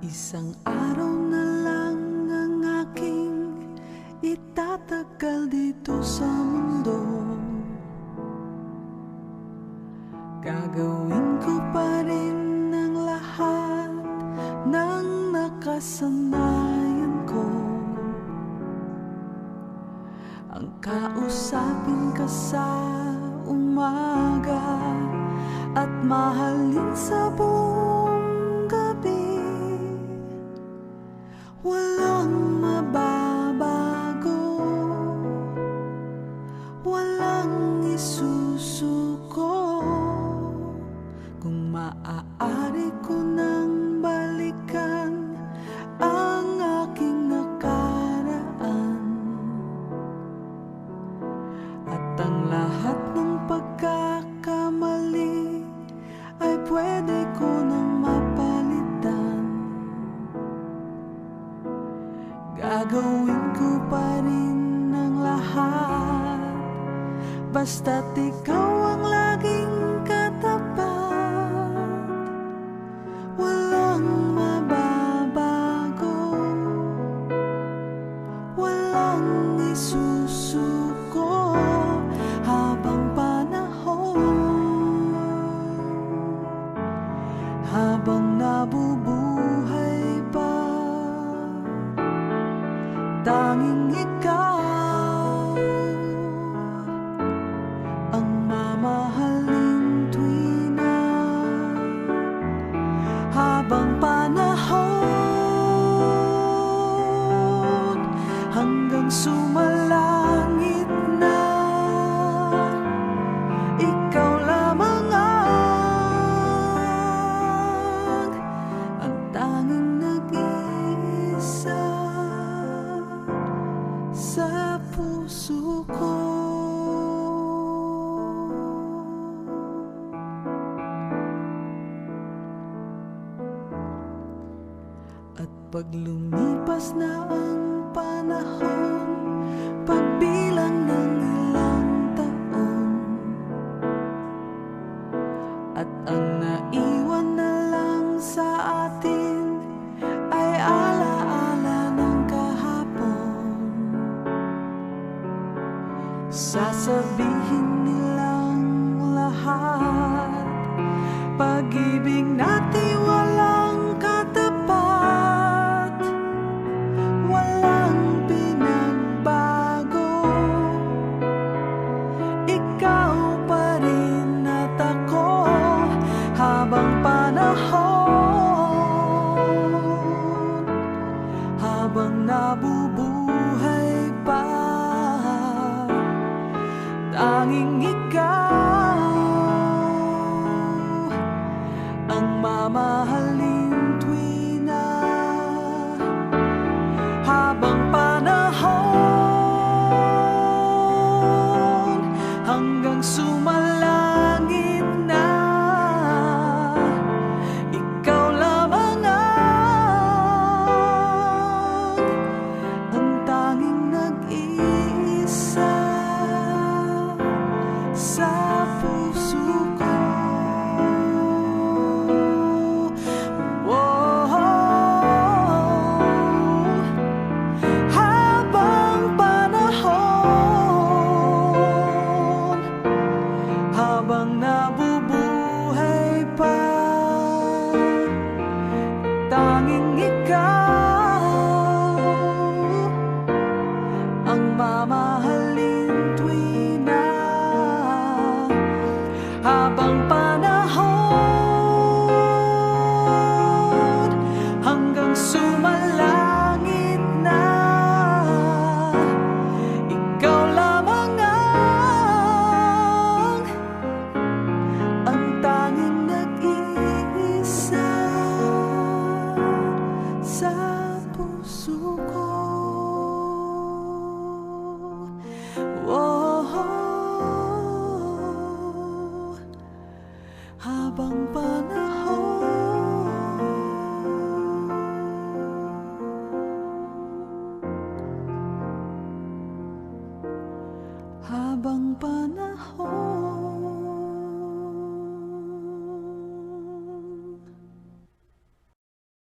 Isang araw na lang ang aking itatagal dito sa mundo. Gagawin ko pa rin ang lahat ng nakasanayan ko. Ang kausapin ka sa umaga at mahalin sa buong gabi. Walang mababago, walang isusuko. Kung maaari ko nang balikan ang aking nakaraan at ang lahat ng pagkakamali ay pwede ko nang mapalitan, gagawin ko pa rin ang lahat basta't ikaw ang laging katapat. Walang mababago, walang isusuko habang panahon, habang nabubuhay pa. Tanging ikaw ang mamahalin tuwing na habang panahon, hanggang sumalangit na. Ikaw lamang ang tanging nag-iisa sa puso ko. At pag lumipas na ang panahon, pagbilang ng ilang taon, at ang naiwan na lang sa atin ay alaala ng kahapon, sasabihin nilang lahat pag-ibig natin walang katapat. Walang pinagbago, ikaw pa rin at ako habang panahon, habang nabubuhay pa. Tanging ikaw ang mamahalin tuwing na habang panahon, hanggang sumalangit na. Ikaw lamang ang tanging nag-iisa sa puso ko. Habang panahon, habang nabubuhay pa, tanging ikaw ang mamahalin tuwing na habang panahon, hanggang sumalangit na. Ikaw lamang ang tanging nag-iisa sa puso ko. Habang panahon, habang panahon.